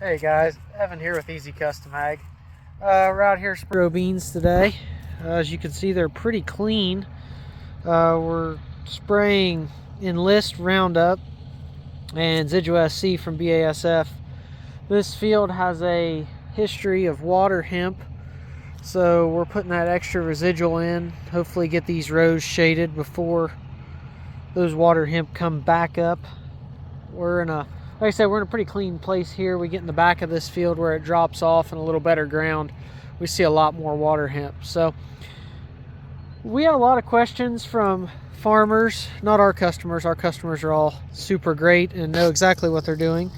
Hey guys, Evan here with Easy Custom Ag. We're out here spraying beans today. As you can see, they're pretty clean. We're spraying Enlist Roundup and Zidua SC from BASF. This field has a history of water hemp, so we're putting that extra residual in. Hopefully get these rows shaded before those water hemp come back up. Like I said, we're in a pretty clean place here. We get in the back of this field where it drops off in a little better ground. We see a lot more water hemp. So we have a lot of questions from farmers, not our customers. Our customers are all super great and know exactly what they're doing.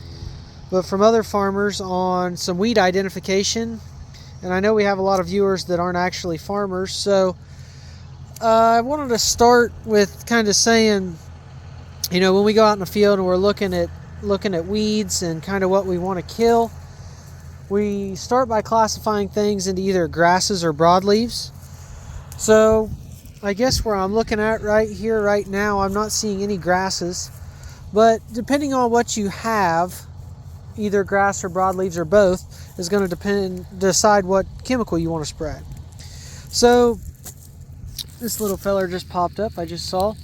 But from other farmers on some weed identification. And I know we have a lot of viewers that aren't actually farmers. So I wanted to start with kind of saying, you know, when we go out in the field and we're looking at weeds and kind of what we want to kill, we start by classifying things into either grasses or broadleaves. So I guess where I'm looking at right now, I'm not seeing any grasses, but depending on what you have, either grass or broadleaves or both, is going to decide what chemical you want to spray. So this little feller just popped up, I just saw.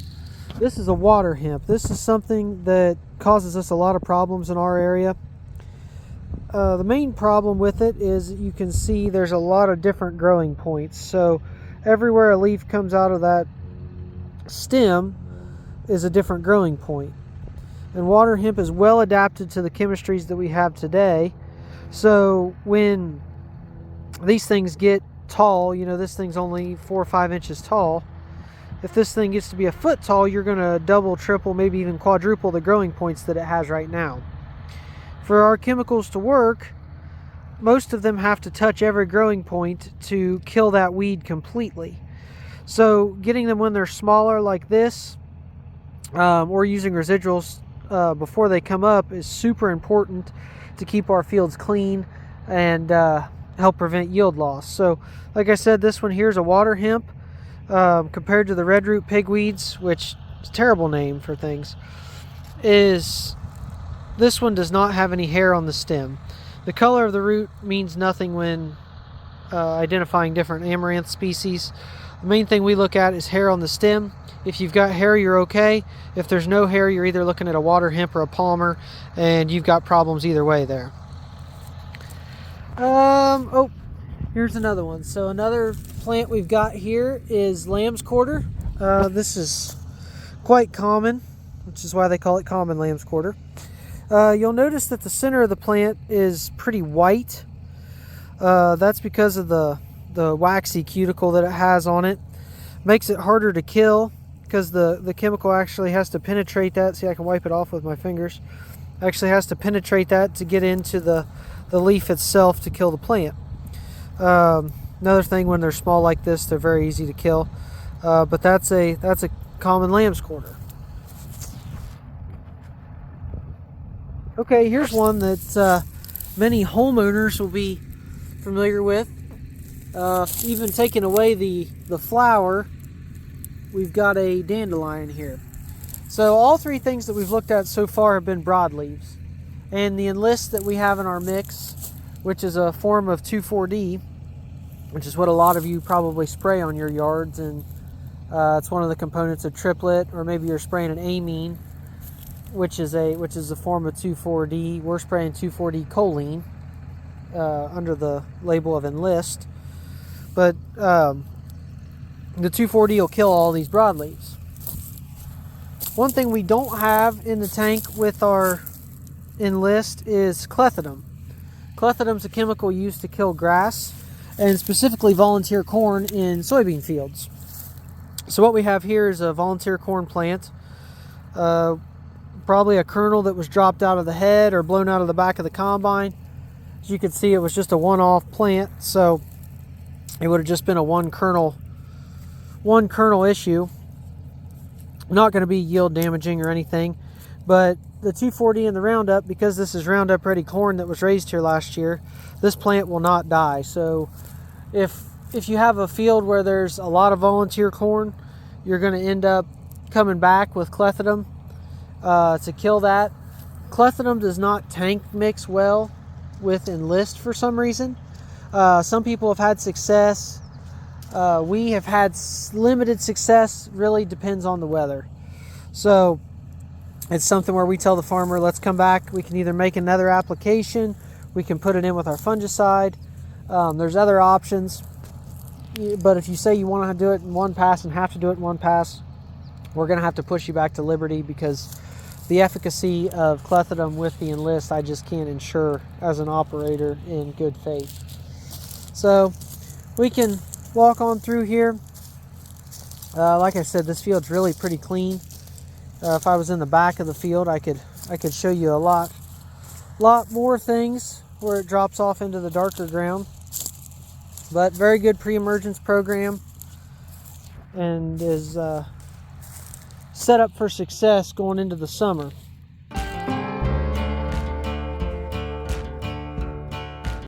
This is a water hemp. This is something that causes us a lot of problems in our area. The main problem with it is you can see there's a lot of different growing points. So everywhere a leaf comes out of that stem is a different growing point. And water hemp is well adapted to the chemistries that we have today. So when these things get tall, you know, this thing's only 4 or 5 inches tall. If this thing gets to be a foot tall, you're going to double, triple, maybe even quadruple the growing points that it has right now. For our chemicals to work, most of them have to touch every growing point to kill that weed completely. So getting them when they're smaller like this, or using residuals before they come up, is super important to keep our fields clean and help prevent yield loss. So like I said, this one here is a water hemp. Compared to the red root pigweeds, which is a terrible name for things, this one does not have any hair on the stem. The color of the root means nothing when identifying different amaranth species. The main thing we look at is hair on the stem. If you've got hair, you're okay. If there's no hair, you're either looking at a water hemp or a palmer, and you've got problems either way there. Oh, here's another one. So another plant we've got here is lamb's quarter. This is quite common, which is why they call it common lamb's quarter. You'll notice that the center of the plant is pretty white. That's because of the waxy cuticle that it has on it. Makes it harder to kill because the chemical actually has to penetrate that. See, I can wipe it off with my fingers. Actually has to penetrate that to get into the leaf itself to kill the plant. Another thing, when they're small like this, they're very easy to kill. But that's a common lamb's quarter. Okay, here's one that many homeowners will be familiar with. Even taking away the flower, we've got a dandelion here. So all three things that we've looked at so far have been broadleaves. And the Enlist that we have in our mix, which is a form of 2,4-D, which is what a lot of you probably spray on your yards, and it's one of the components of triplet, or maybe you're spraying an amine, which is a form of 2,4-D. We're spraying 2,4-D choline under the label of Enlist, but the 2,4-D will kill all these broadleaves. One thing we don't have in the tank with our Enlist is clethodim. Clethodim is a chemical used to kill grass, and specifically volunteer corn in soybean fields. So what we have here is a volunteer corn plant, probably a kernel that was dropped out of the head or blown out of the back of the combine. As you can see, it was just a one-off plant, so it would have just been a one kernel issue. Not going to be yield damaging or anything, but the 2,4-D and the Roundup, because this is Roundup Ready corn that was raised here last year, this plant will not die. So if you have a field where there's a lot of volunteer corn, you're going to end up coming back with clethodim to kill that. Clethodim does not tank mix well, with Enlist for some reason. Some people have had success. We have had limited success. Really depends on the weather. So it's something where we tell the farmer, let's come back. We can either make another application. We can put it in with our fungicide. There's other options. But if you say you want to do it in one pass and have to do it in one pass, we're going to have to push you back to Liberty, because the efficacy of clethodim with the Enlist I just can't ensure as an operator in good faith. So we can walk on through here. Like I said, this field's really pretty clean. If I was in the back of the field, I could show you a lot more things where it drops off into the darker ground. But very good pre-emergence program, and is set up for success going into the summer.